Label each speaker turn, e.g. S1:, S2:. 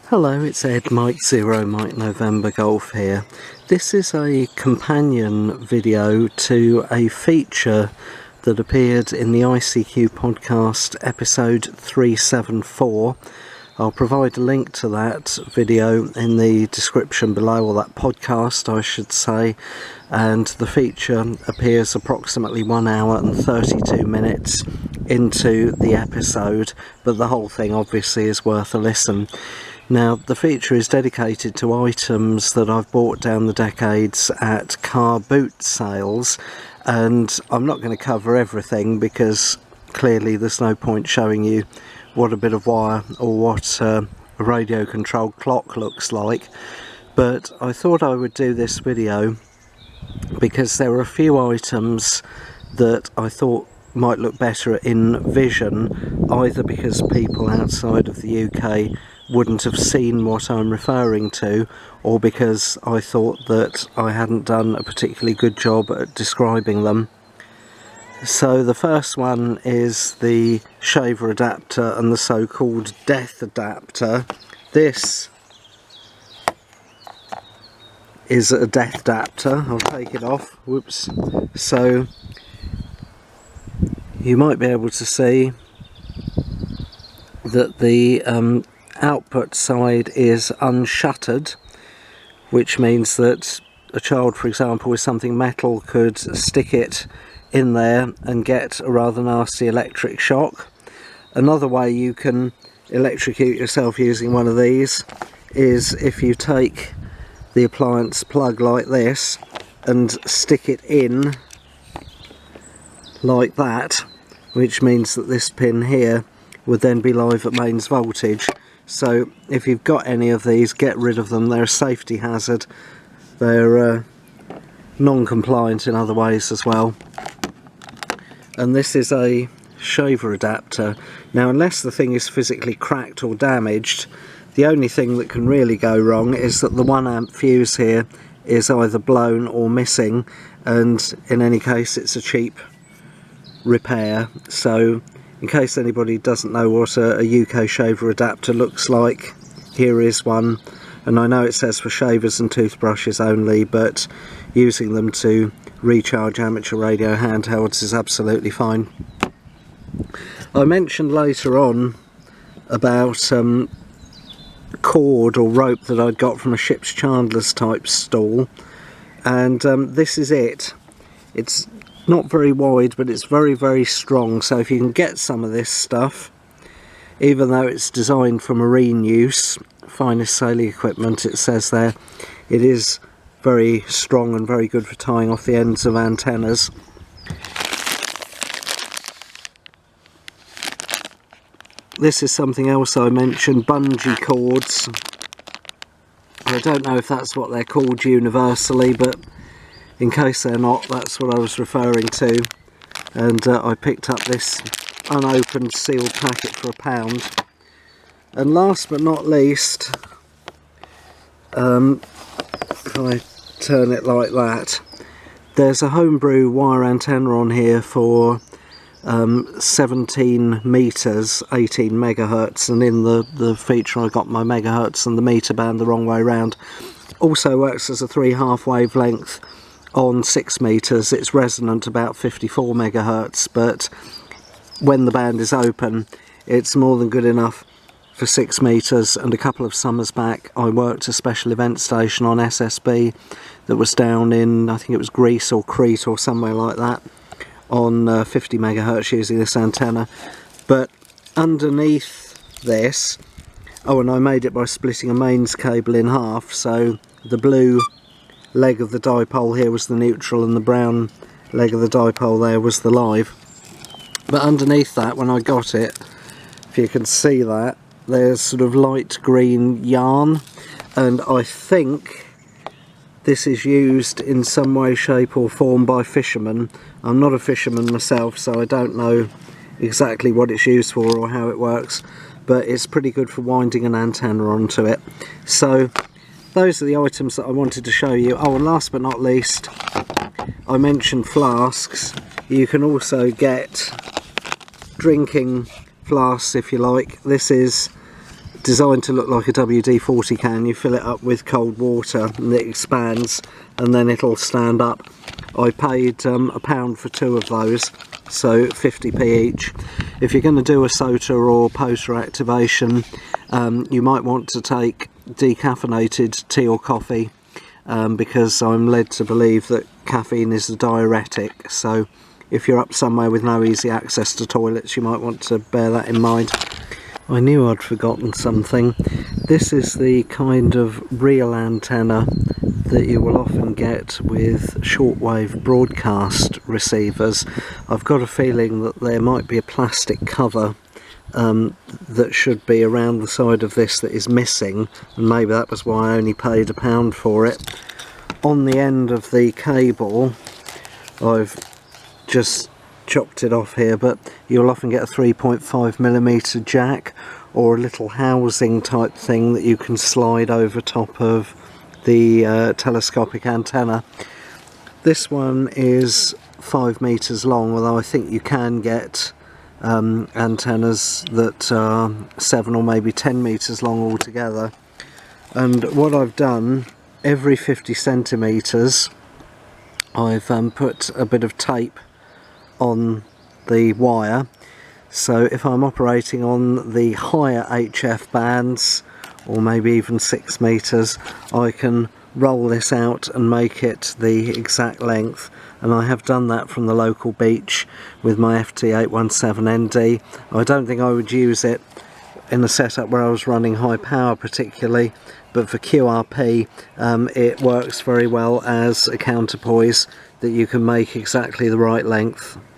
S1: Hello, it's Ed, Mike Zero, Mike November Golf here. This is a companion video to a feature that appeared in the ICQ Podcast episode 374. I'll provide a link to that video in the description below, or that podcast I should say, and the feature appears approximately 1 hour and 32 minutes into the episode, but the whole thing obviously is worth a listen. Now, the feature is dedicated to items that I've bought down the decades at car boot sales, and I'm not going to cover everything because clearly there's no point showing you what a bit of wire or what a radio controlled clock looks like, but I thought I would do this video because there were a few items that I thought might look better in vision, either because people outside of the UK wouldn't have seen what I'm referring to, or because I thought that I hadn't done a particularly good job at describing them. So the first one is the shaver adapter and the so-called death adapter. This is a death adapter. I'll take it off. Whoops. So you might be able to see that the output side is unshuttered, which means that a child, for example, with something metal could stick it in there and get a rather nasty electric shock. Another way you can electrocute yourself using one of these is if you take the appliance plug like this and stick it in like that, which means that this pin here would then be live at mains voltage. So if you've got any of these, get rid of them. They're a safety hazard. They're non-compliant in other ways as well. And this is a shaver adapter. Now, unless the thing is physically cracked or damaged, the only thing that can really go wrong is that the 1 amp fuse here is either blown or missing, and in any case it's a cheap repair. So in case anybody doesn't know what a UK shaver adapter looks like, here is one. And I know it says for shavers and toothbrushes only, but using them to recharge amateur radio handhelds is absolutely fine. I mentioned later on about cord or rope that I'd got from a ship's chandler's type stall, and this is it. It's not very wide, but it's very, very strong, so if you can get some of this stuff, even though it's designed for marine use, finest sailing equipment it says there, it is very strong and very good for tying off the ends of antennas. This is something else I mentioned, bungee cords. I don't know if that's what they're called universally, but in case they're not, that's what I was referring to. And I picked up this unopened sealed packet for £1. And last but not least, if I turn it like that, there's a homebrew wire antenna on here for 17 meters, 18 megahertz, and in the feature I got my megahertz and the meter band the wrong way around. Also works as a 3/2 wavelength on 6 meters. It's resonant about 54 megahertz, but when the band is open it's more than good enough for 6 meters. And a couple of summers back I worked a special event station on SSB that was down in, I think it was Greece or Crete or somewhere like that, on 50 megahertz using this antenna. But underneath this, oh, and I made it by splitting a mains cable in half, so the blue leg of the dipole here was the neutral and the brown leg of the dipole there was the live. But underneath that, when I got it, if you can see that, there's sort of light green yarn, and I think this is used in some way, shape or form by fishermen. I'm not a fisherman myself, so I don't know exactly what it's used for or how it works, but it's pretty good for winding an antenna onto it. So those are the items that I wanted to show you. Oh, and last but not least, I mentioned flasks. You can also get drinking flasks if you like. This is designed to look like a WD-40 can. You fill it up with cold water and it expands and then it'll stand up. I paid £1 for 2 of those, so 50p each. If you're going to do a SOTA or poster activation, you might want to take decaffeinated tea or coffee, because I'm led to believe that caffeine is a diuretic, so if you're up somewhere with no easy access to toilets, you might want to bear that in mind. I knew I'd forgotten something. This is the kind of real antenna that you will often get with shortwave broadcast receivers. I've got a feeling that there might be a plastic cover that should be around the side of this that is missing, and maybe that was why I only paid £1 for it. On the end of the cable, I've just chopped it off here, but you'll often get a 3.5mm jack or a little housing type thing that you can slide over top of the telescopic antenna. This one is 5 meters long, although I think you can get antennas that are 7 or maybe 10 meters long altogether. And what I've done, every 50 centimeters I've put a bit of tape on the wire, so if I'm operating on the higher HF bands, or maybe even 6 meters, I can roll this out and make it the exact length. And I have done that from the local beach with my FT817ND. I don't think I would use it in a setup where I was running high power particularly, but for QRP it works very well as a counterpoise that you can make exactly the right length.